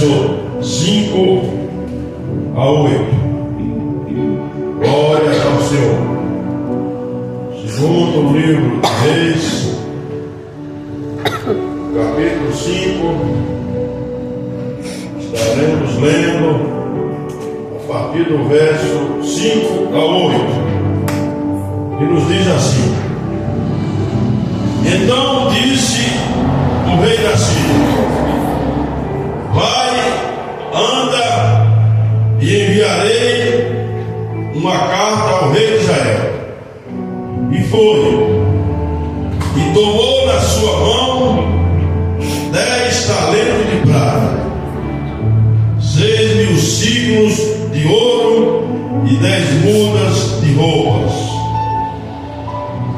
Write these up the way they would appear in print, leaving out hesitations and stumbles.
verso 5 a 8. Glória ao Senhor. Segundo o livro de Reis, capítulo 5, estaremos lendo a partir do verso 5 a 8, que nos diz assim: Então disse o rei da Síria: Vai, anda, e enviarei uma carta ao rei de Israel. E foi, e tomou na sua mão 10 talentos de prata, 6.000 ciclos de ouro e 10 mudas de roupas.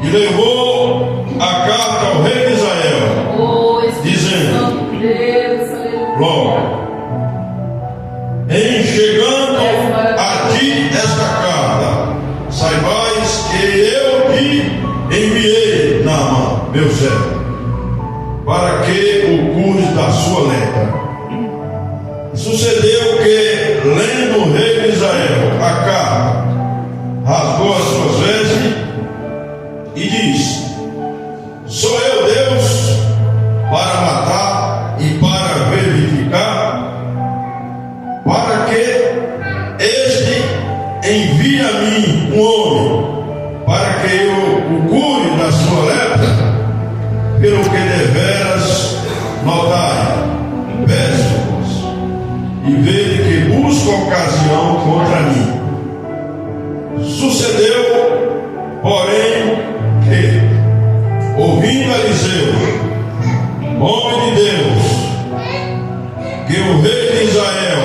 E levou a carta ao rei de Israel, dizendo: Logo, em chegando a ti esta carta, saibais que eu te enviei Naamã, meu servo, para que o cures da sua lepra. Sucedeu que, lendo o rei de Israel a carta, rasgou as suas vestes e disse: Sou eu Deus para matar e para verificar, para que este envie a mim um homem, para que eu o cure da sua lepra? Pelo que deveras notai, peço-vos, e vede que busca ocasião contra mim. Sucedeu, porém, que, ouvindo Eliseu, homem de Deus, que o rei de Israel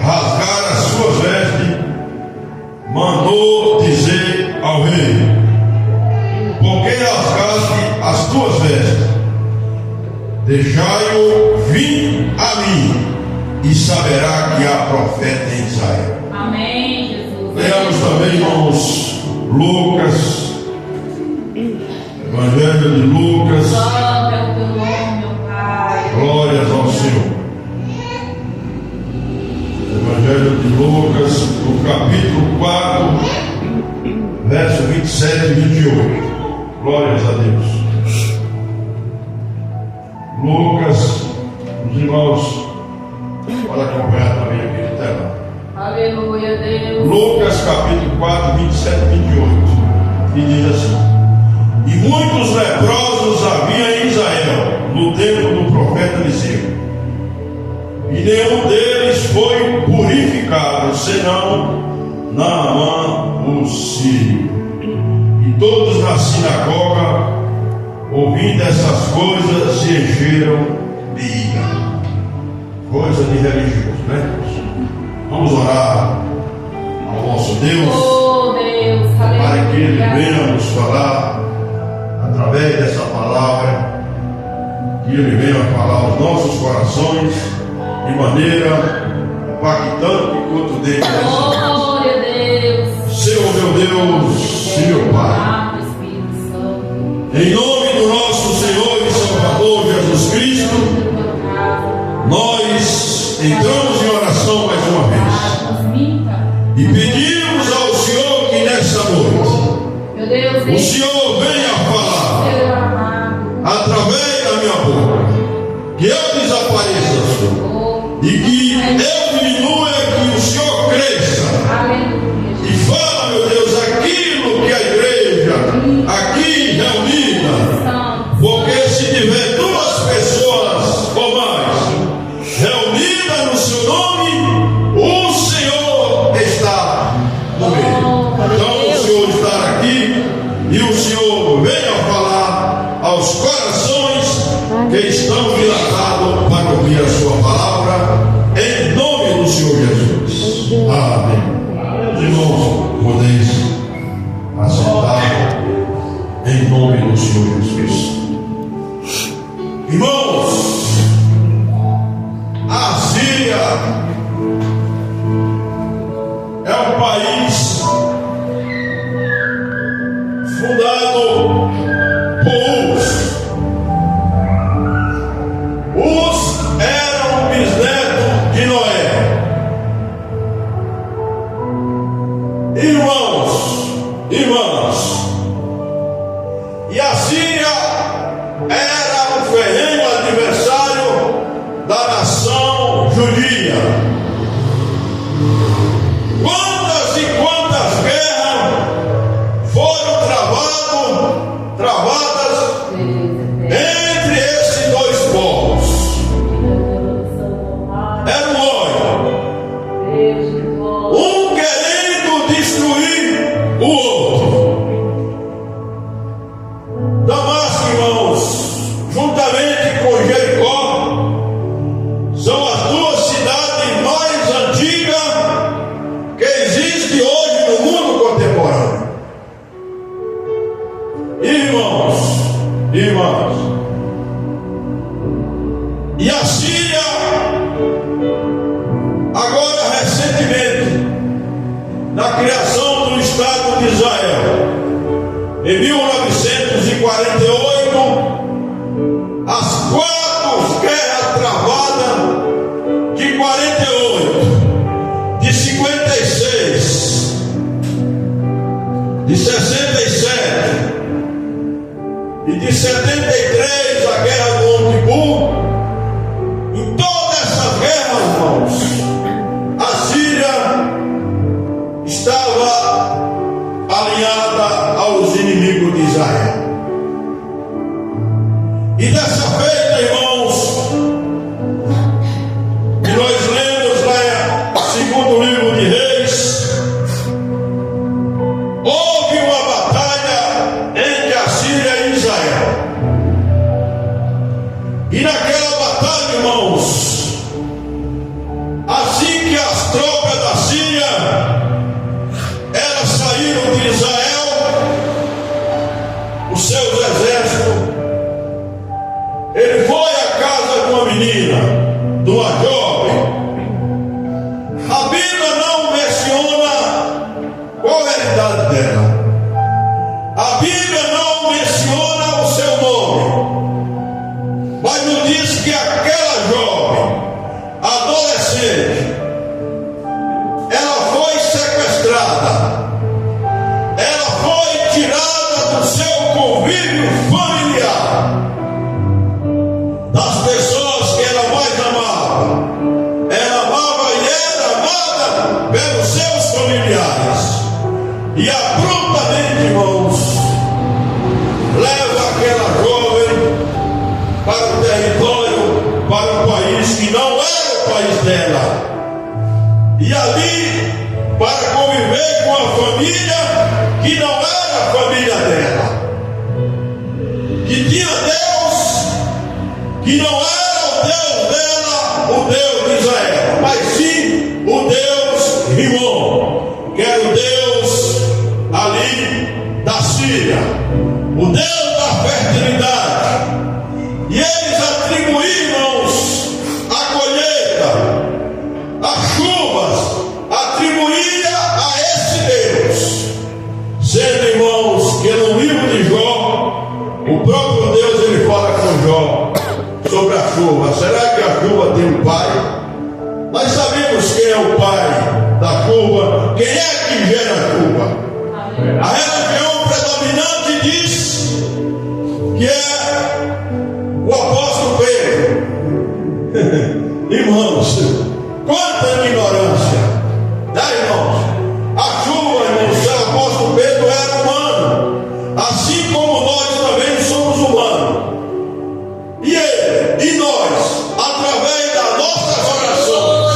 rasgara as suas vestes, mandou dizer ao rei: Por que rasgaste as tuas vestes? Deixai-o vir a mim, e saberá que há profeta em Israel. Amém, Jesus. Leamos também, irmãos, Lucas, Evangelho de Lucas. Santo é o teu nome, meu Pai. Glórias ao Senhor. Evangelho de Lucas, no capítulo 4, verso 27 e 28. Glórias a Deus. Lucas, os irmãos, pode acompanhar também aqui no telão. Aleluia, Deus. Lucas capítulo 4, 27 e 28. E diz assim: E muitos leprosos havia em Israel no tempo do profeta Eliseu, e nenhum deles foi purificado, senão Naamã o sírio. E todos na sinagoga, ouvindo essas coisas, se encheram de ira. Coisa de religioso, né? Vamos orar ao nosso Deus, Oh, Deus, para que Ele aleluia. venha nos falar através dessa palavra, que Ele venha falar aos nossos corações de maneira impactante e contundente. Glória a Deus. Senhor meu Deus e meu Pai, Amado Espírito Santo. em nome do nosso Senhor e Salvador Jesus Cristo, nós entramos em oração mais uma vez e pedimos ao Senhor que nessa noite Meu Deus, o Senhor venha falar Senhor amado. através da minha boca, que eu desapareça, Senhor, e que eu diminua, que o Senhor cresça. Aleluia. E fala, meu Deus, aquilo que a igreja aqui reunida, porque se tiver duas pessoas ou mais reunidas no seu nome, o Senhor está no meio. Então o Senhor está aqui e o Senhor venha falar aos corações que estão dilatados para ouvir a sua palavra, em nome do Senhor Jesus. Amém. Meus irmãos, podeis assentar em nome do Senhor Jesus. Irmãos, a Síria é um país fundado por Uz eram bisnetos Síria. Quantas e quantas guerras foram travadas entre esses dois povos. Era um ódio, um querendo destruir o outro. Damasco, irmãos, juntamente com Jericó, são as duas cidades mais antigas que existem hoje no mundo contemporâneo. Irmãos, irmãs, e a Síria, agora recentemente, na criação do Estado de Israel, em 1948, as 4 guerras travadas de 48, de 56, de 67 e de 73, a guerra do Yom Kippur. Em todas essas guerras, irmãos, a Síria estava alinhada aos inimigos de Israel. E dessa feita, irmãos, que nós lemos lá no segundo livro de Reis, houve uma batalha entre a Síria e Israel. E naquela batalha, irmãos, assim que as tropas da Síria elas saíram de Israel, os seus exércitos, ele foi à casa de uma menina, de uma jovem. A Bíblia não menciona qual é a idade dela. A Bíblia não menciona o seu nome, mas nos diz que aquela jovem, adolescente, ela foi sequestrada, ela foi tirada do seu convívio familiar, das pessoas que ela mais amava. Ela amava e era amada pelos seus familiares. E abruptamente, irmãos, leva aquela jovem para o território, para o país que não era o país dela. E ali, para conviver com a família que não era a família dela, que tinha Deus que não era o Deus dela, o Deus de Israel, mas sim o Deus Rimon, que era o Deus ali da Síria, o Deus da fertilidade. E eles atribuíram, irmãos, a colheita, as chuvas, atribuíram a esse Deus, sendo, irmãos, que no livro de Jó, o próprio Deus ele fala com Jó sobre a chuva. Será que a chuva tem um pai? Nós sabemos quem é o pai da chuva, quem é que gera a chuva. A religião predominante diz que é o apóstolo Pedro. Irmãos, quanta ignorância, né, irmãos? A chuva, irmãos, o apóstolo Pedro era humano, assim como nós também somos humanos. E ele, e nós, através das nossas orações,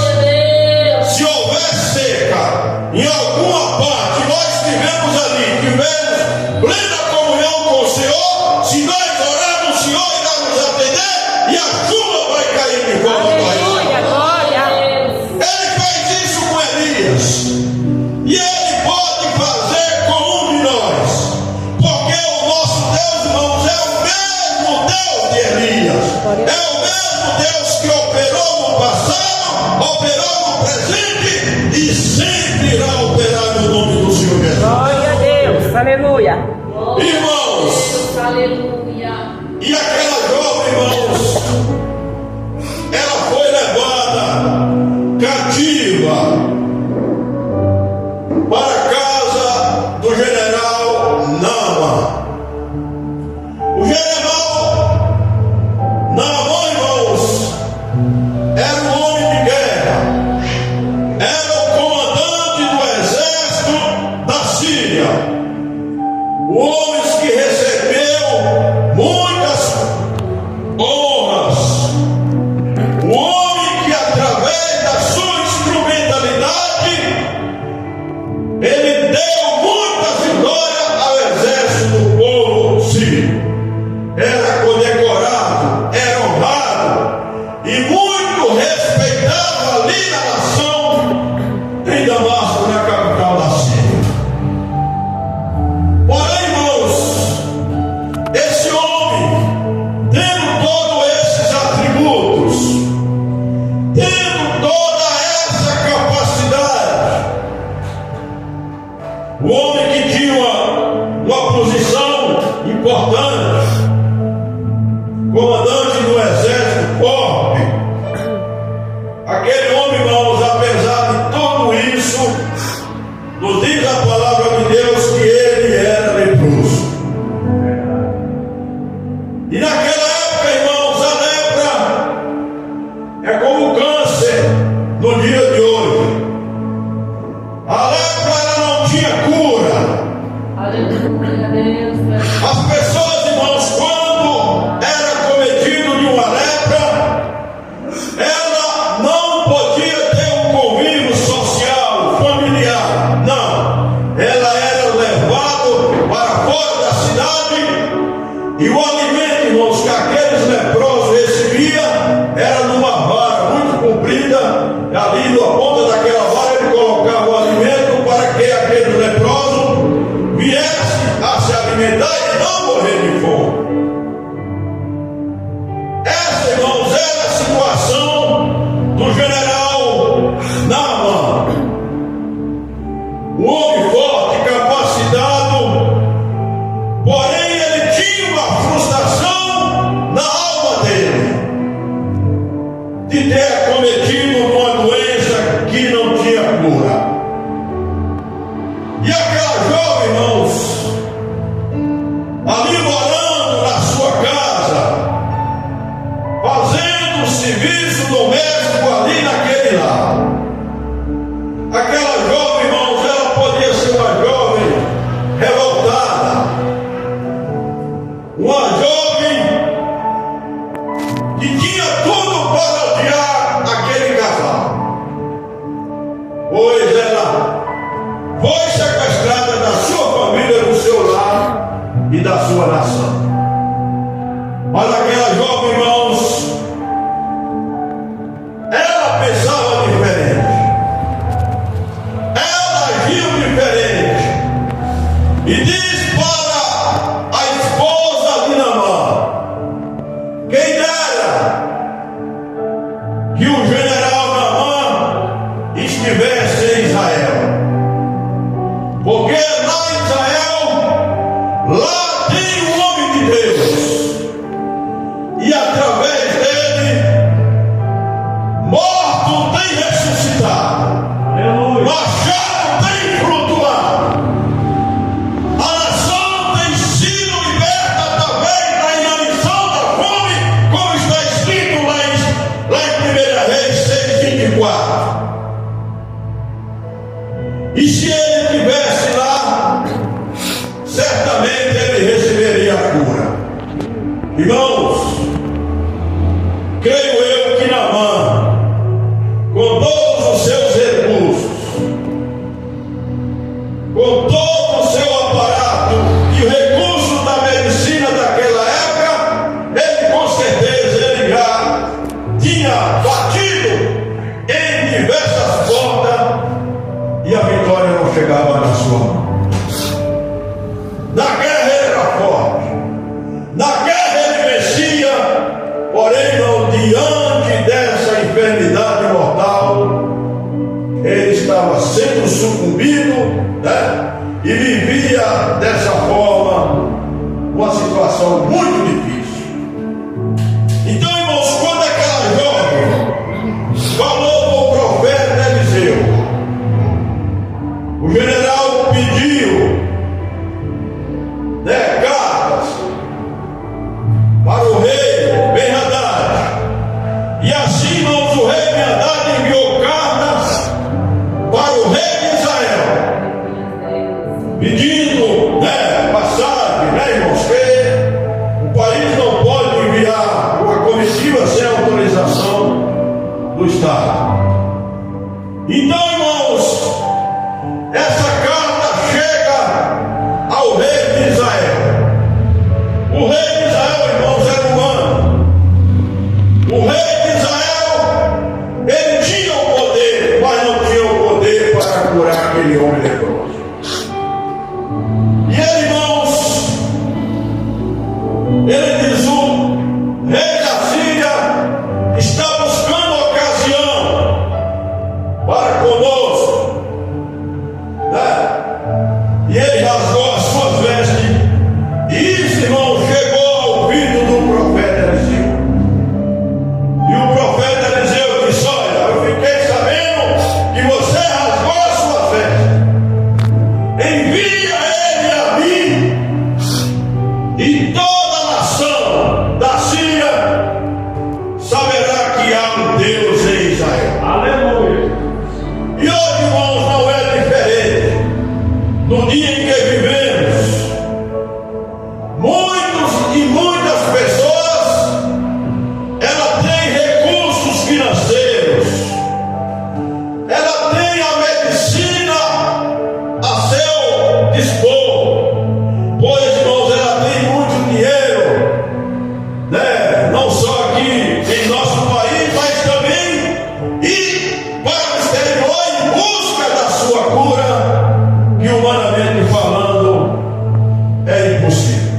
se houver seca em alguma parte, nós estivemos ali, tivemos plena comunhão com o Senhor, se nós orarmos, o Senhor irá nos atender e a chuva vai cair de volta para Ele. Ele fez isso com Elias, e Ele pode fazer com um de nós, porque o nosso Deus, irmãos, é o mesmo Deus de Elias, é o mesmo Deus que operou no passado, operou no presente e sempre irá operar no nome do Senhor Jesus. Glória a Deus, aleluia. Irmãos, Aleluia. e aquela jovem, irmãos, ela foi levada cativa para a casa do general Naamã. O general Naamã, irmãos, era um homem de guerra, honras. O homem que, através da sua instrumentalidade, ele deu muitas vitórias ao exército do povo sírio. Era condecorado, era honrado e muito respeitado ali na nação, em Damasco, na capital da Síria. Porém, irmãos, esse homem, tendo todos esses atributos, tendo toda essa capacidade, o homem que tinha uma posição importante, comandante do exército forte, aquele homem, irmãos, apesar de tudo isso, nos diz a palavra de Deus que ele era leproso. E naquela época, irmãos, a lepra é como o câncer no dia de hoje. A lepra, ela não tinha cura. Aleluia, Deus. As pessoas, irmãos, quando era cometido de uma lepra, ela não podia ter um convívio social, familiar. Não. Ela era levada para fora da cidade e o alimento, irmãos, que aqueles leprosos recebiam era numa vara muito comprida. Ali na ponta daquela vara ele colocava o alimento para que aqueles leprosos viessem a se alimentar e não morrer de fome. Essa, irmãos, era a situação do general Naaman, um homem forte, capacitado, porém ele tinha uma frustração na alma dele, de ter acometido uma doença que não tinha cura. E aquela jovem, irmãos, ali morando na sua casa, fazendo serviço doméstico ali naquele lar. Aquela jovem, irmãos, ela podia ser uma jovem revoltada, uma jovem que tinha tudo para odiar aquele casal, pois ela foi sequestrada da sua família, do seu lar e da sua nação. Mas aquela jovem, irmãos, ela pensava diferente, ela agiu diferente, e diz para a esposa de Naamã: quem dera que o general Naamã estivesse em Israel, porque lá em Israel, lá tem um homem de Deus, e através dele, morto tem ressuscitado, machado tem flutuado, a nação tem sido liberta através da inanição da fome, como está escrito lá em 1 Reis 6:24. E se ele estivesse lá, certamente ele receberia a cura. Irmãos, creio eu que Naamã, com todos os seus recursos, com todo o seu aparato e o recurso da medicina daquela época, ele com certeza ele já tinha batido em diversas portas e a vitória não chegava na sua mão. Na guerra ele era forte, na guerra ele vencia, porém não diante dessa enfermidade mortal, ele estava sendo sucumbido, né? E vivia dessa forma uma situação muito difícil. Então, irmãos, quando aquela jovem falou para o profeta Eliseu, o general pediu cartas para o rei Ben-Hadad, e assim, irmãos, o rei Ben-Hadad enviou cartas para o rei de Israel, pedindo passagem, irmãos, que o está. Então, irmãos, essa carta chega ao rei de Israel. O rei de Israel, irmãos, era humano. O rei de Israel, ele tinha o poder, mas não tinha o poder para curar aquele homem leproso. E ele, irmãos, ele diz: o rei da Síria está buscando ocasião para conosco, né? E ele rasgou as suas vestes. E isso, irmão, chegou ao ouvido do profeta Eliseu. E o profeta Eliseu disse: olha, eu fiquei sabendo que você rasgou as suas vestes. Envia ele a mim, e toda a nação da Síria saberá que há um Deus em Israel. Aleluia. E hoje, irmãos, não é diferente. No dia em que vivemos, muitos e muitas pessoas, ela tem recursos financeiros, ela tem a medicina a seu dispor, pois, irmãos, ela tem muito dinheiro, né? Não só aqui em nosso país, mas também ir para o exterior em busca da sua cura, que humanamente falando é impossível.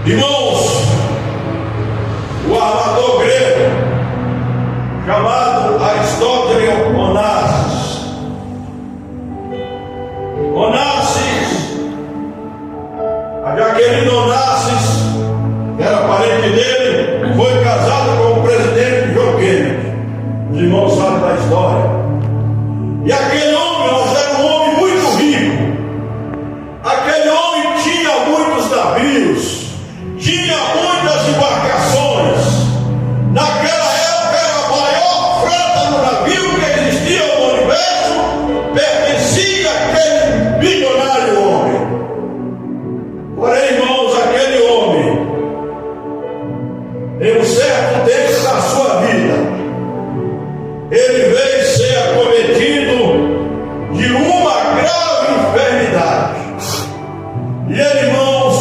Irmãos, o armador grego chamado Aristóteles Onassis, aquele Onassis, que era parente dele, foi casado com o presidente John Kennedy. Os irmãos sabem da história. E aquele homem, era um homem muito rico. Aquele homem tinha muitos navios, tinha muitas embarcações. Naquela época era a maior frota do navio que existia no universo, pertencia àquele bilionário homem. Porém, irmãos, aquele homem, em um certo tempo da sua vida, ele veio ser acometido de uma grave enfermidade. E ele, irmãos,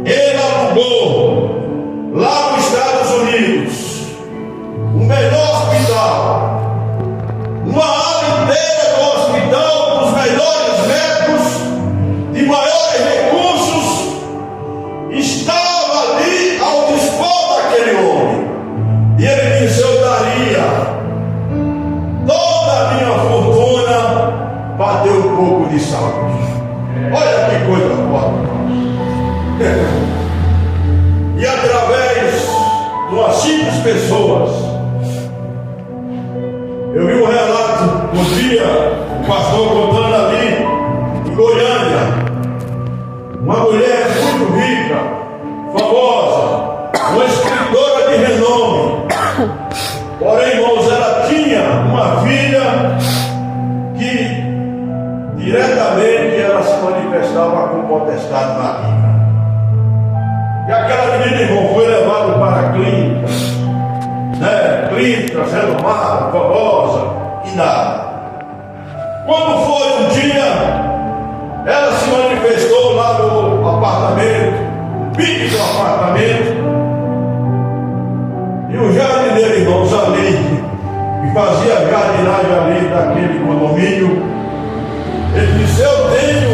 ele alugou lá nos Estados Unidos o melhor hospital, uma ala inteira do hospital, dos melhores médicos, de maiores recursos, estava ali ao dispor daquele homem. E ele disse: eu daria toda a minha fortuna para ter um pouco de saúde. Olha que coisa boa. E através de umas simples pessoas, eu vi um relato um dia, o pastor contando ali em Goiânia, uma mulher muito rica, famosa, uma escritora de renome. Porém, irmãos, ela tinha uma filha que diretamente ela se manifestava com potestade maligna. E aquela menina, irmão, foi levada para clínicas, né? Clínicas renomadas, famosas, e nada. Quando foi um dia, ela se manifestou lá no apartamento, pique do apartamento, e o jardineiro, irmãos, ali, que fazia jardinagem ali daquele condomínio, ele disse: eu tenho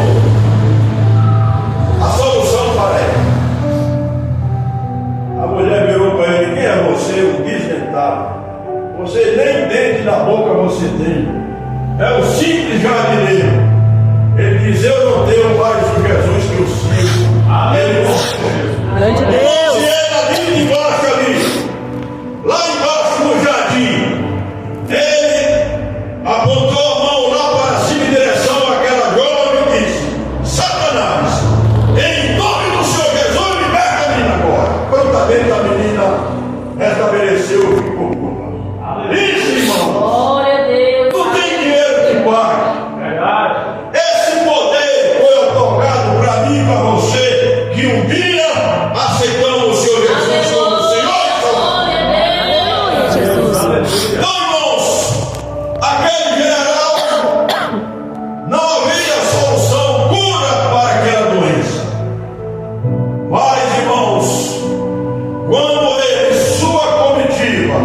a solução para ela. A mulher virou para ele: quem é você? Um desdentado. Você nem dente na boca você tem. É um simples jardineiro. Ele diz: eu não tenho mais o Jesus que eu sigo. Ele mostrou. Grande Deus. Se ele ali embaixo, ali, lá embaixo no jardim, ele apontou a mão lá para cima em direção àquela jovem e disse: Satanás, em nome do Senhor Jesus, liberta a menina agora. Prontamente a menina restabeleceu e ficou curada. Isso, irmão. Glória a Deus. Não tem dinheiro que pague. Verdade. Esse poder foi otorgado para mim e para você, que um dia aceitamos o Senhor Jesus como Senhor e Salvador. Glória a Deus. quando ele, sua comitiva,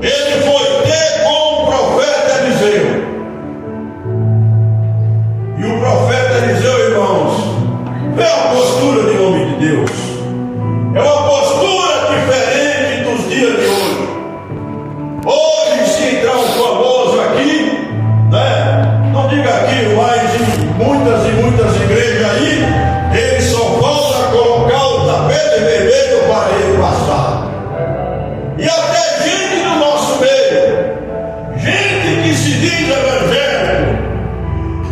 ele foi ter com o profeta Eliseu. E o profeta Eliseu, irmãos, vê a postura de homem de Deus. É uma postura diferente dos dias de hoje. Hoje, se entrar um famoso aqui, né? Não diga aqui, mas em muitas e muitas igrejas aí, ele só falta colocar o tapete vermelho para ele passar. E até gente do nosso meio, gente que se diz evangélico,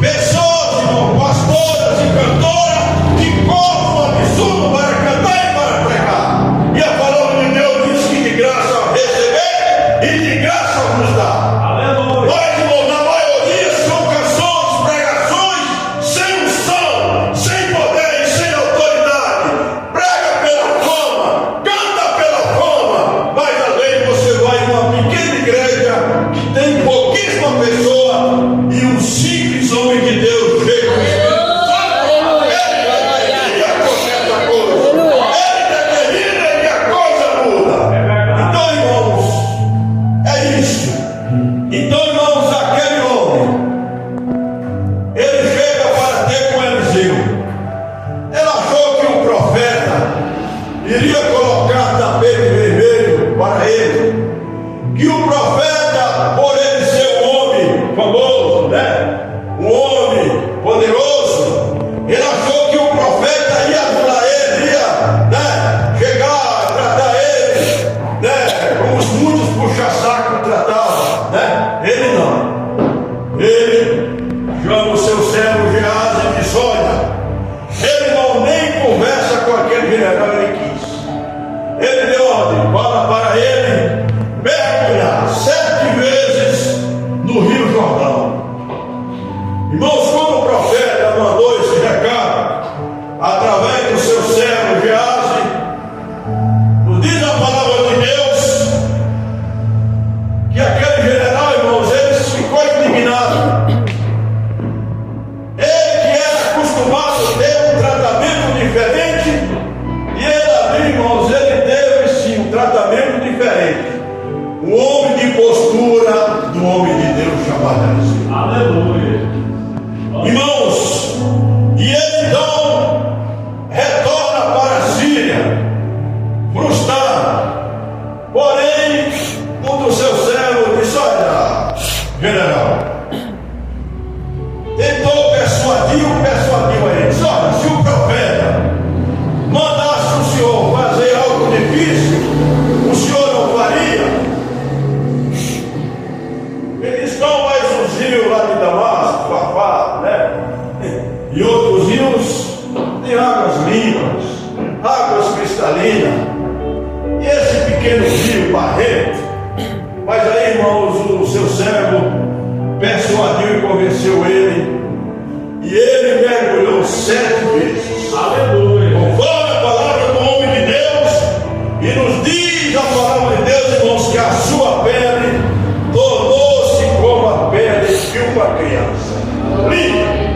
pessoas, irmão, pastoras e cantoras, que cobram um absurdo para cantar e para pregar. E a palavra de Deus diz que de graça receber e de graça nos dá. Aleluia. Mas, irmão, na maioria são canções, pregações sem unção, sem poder e sem autoridade. Prega pela fama, canta pela fama, mas às vezes você vai em uma pequena igreja que tem pouquíssima pessoa e um simples homem de Deus chega com o Espírito Santo. Ele acontece coisa. Ele determina e a coisa muda. Então, irmãos, é isso. Então, irmãos, aquele homem, ele chega para ter com Eliseu. Ele achou que o profeta iria colocar tapete vermelho para ele, que o profeta, por ele ser um homem famoso, né? Um homem poderoso, ele achou que o profeta ia ajudar ele, ia, né? Chegar a tratar ele, né? Como os muitos puxa-saco tratavam, né? Ele não. Ele chama o seu servo Geazi e diz: olha, ele não nem conversa com aquele general, ele quis. Ele deu ordem, fala para ele mergulhar 7 vezes no Rio Jordão. Irmãos, quando o profeta mandou esse recado, através do seu servo Geazi, nos diz a palavra de Deus, que aquele general, irmãos, ele ficou indignado. Ele que era acostumado a ter um tratamento diferente, e ele ali, irmãos, ele teve sim um tratamento diferente. Um homem de postura do homem de Deus chamado Eliseu. Aleluia. Irmãos, e ele então retorna para a Síria, frustrado. Porém, um dos seus servos disse: olha, general, tentou persuadiu a ele. Disse: olha, se o profeta mandasse o senhor fazer algo difícil, o senhor não faria? Ele disse: não, mas os rios lá de Damasco, Fafá, né? E outros rios têm águas limpas, águas cristalinas. E esse pequeno rio barrento. Mas aí, irmãos, o seu servo persuadiu e convenceu ele. E ele mergulhou 7 vezes. Aleluia. Conforme a palavra do homem de Deus, e nos diz a palavra de Deus, irmãos, que a sua pele tornou-se como a pele de uma criança. Linda.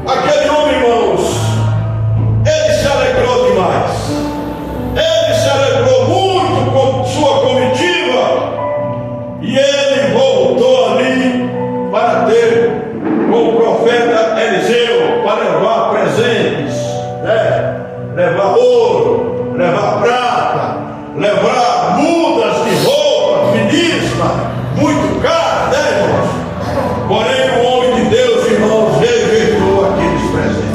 Aquele homem, irmãos, ele se alegrou demais. Ele se alegrou muito com sua comitiva. E ele voltou ali para ter com o profeta Eliseu, para levar presentes, né? Levar ouro, levar prata, levar mudas de roupa finíssima, muito cara, né, irmãos? Porém, o homem de Deus, irmãos, rejeitou aqueles presentes.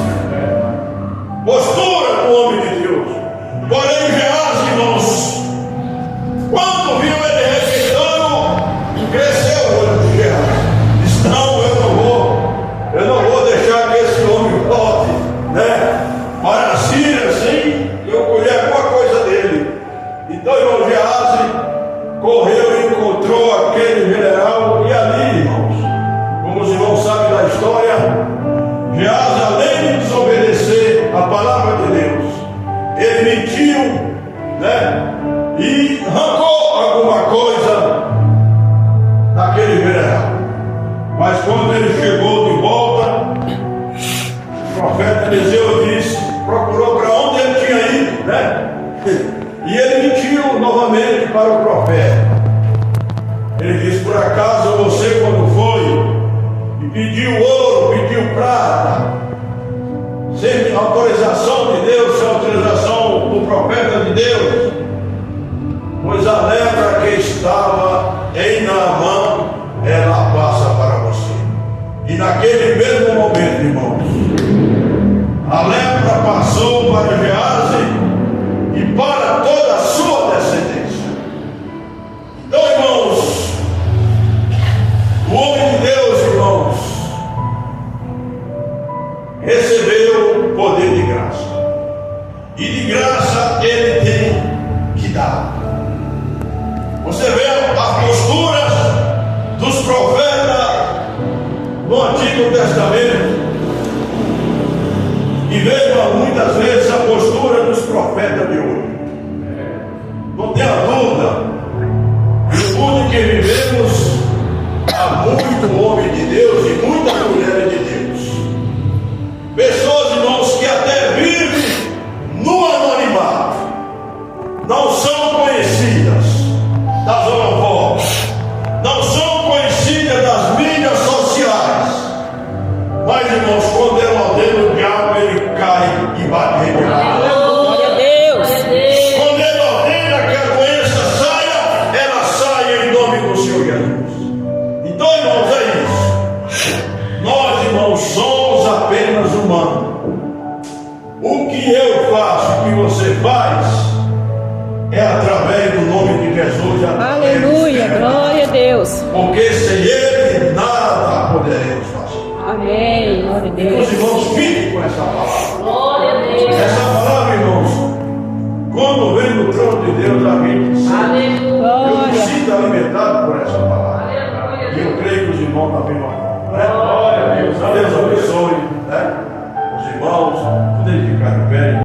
Postura do homem de Deus. Porém, Geazi, irmãos, quando viu ele rejeitando, cresceu o olho de Geazi. Disse: não, eu não vou deixar que esse homem volte, né, para a Síria assim, eu colher alguma coisa dele. Então, irmão, Geazi correu e encontrou aquele general, e ali, irmãos, como os irmãos sabem da história, Geazi, além de desobedecer a palavra de Deus, ele mentiu, né, e arrancou alguma coisa daquele general. Mas quando ele chegou de volta, o profeta Eliseu disse, procurou para onde ele tinha ido, né? novamente para o profeta. Ele diz: por acaso você, quando foi e pediu ouro, pediu prata, sem autorização de Deus, sem autorização do profeta de Deus, pois a lepra que estava em Naamã, ela passa para você. E naquele mesmo momento, irmãos, a lepra passou para Geazi e para toda a sua descendência. Então, irmãos, o homem de Deus, irmãos, recebeu poder de graça. E de graça ele tem que dar. Você vê as posturas dos profetas no Antigo Testamento e veja muitas vezes a postura dos profetas de hoje. Não tenha dúvida, no mundo em que vivemos há muito homem de Deus e muitas mulheres de Deus. Pessoas, irmãos, que até vivem no anonimato, não são conhecidas das holofotes, não são conhecidas das mídias sociais, mas, irmãos, quando ela ordena o diabo, ele cai e bate retirado. Glória a Deus. Quando ele ordena que a doença saia, ela sai em nome do Senhor Jesus. Então, irmãos, é isso. Nós, irmãos, somos apenas humanos. O que eu faço, o que você faz, é através do nome de Jesus. Aleluia, glória a Deus. Porque sem Ele nada poderemos fazer. Amém, glória a Então, Deus. os irmãos, fiquem com essa palavra. Glória a Deus. Essa palavra, irmãos, quando vem do trono de Deus, a gente sente. Aleluia. Eu me Glória. sinto alimentado por essa palavra. Aleluia. E eu creio que os irmãos também vão. Glória a Deus. Deus abençoe, né? Os irmãos, poderem ficar de pé.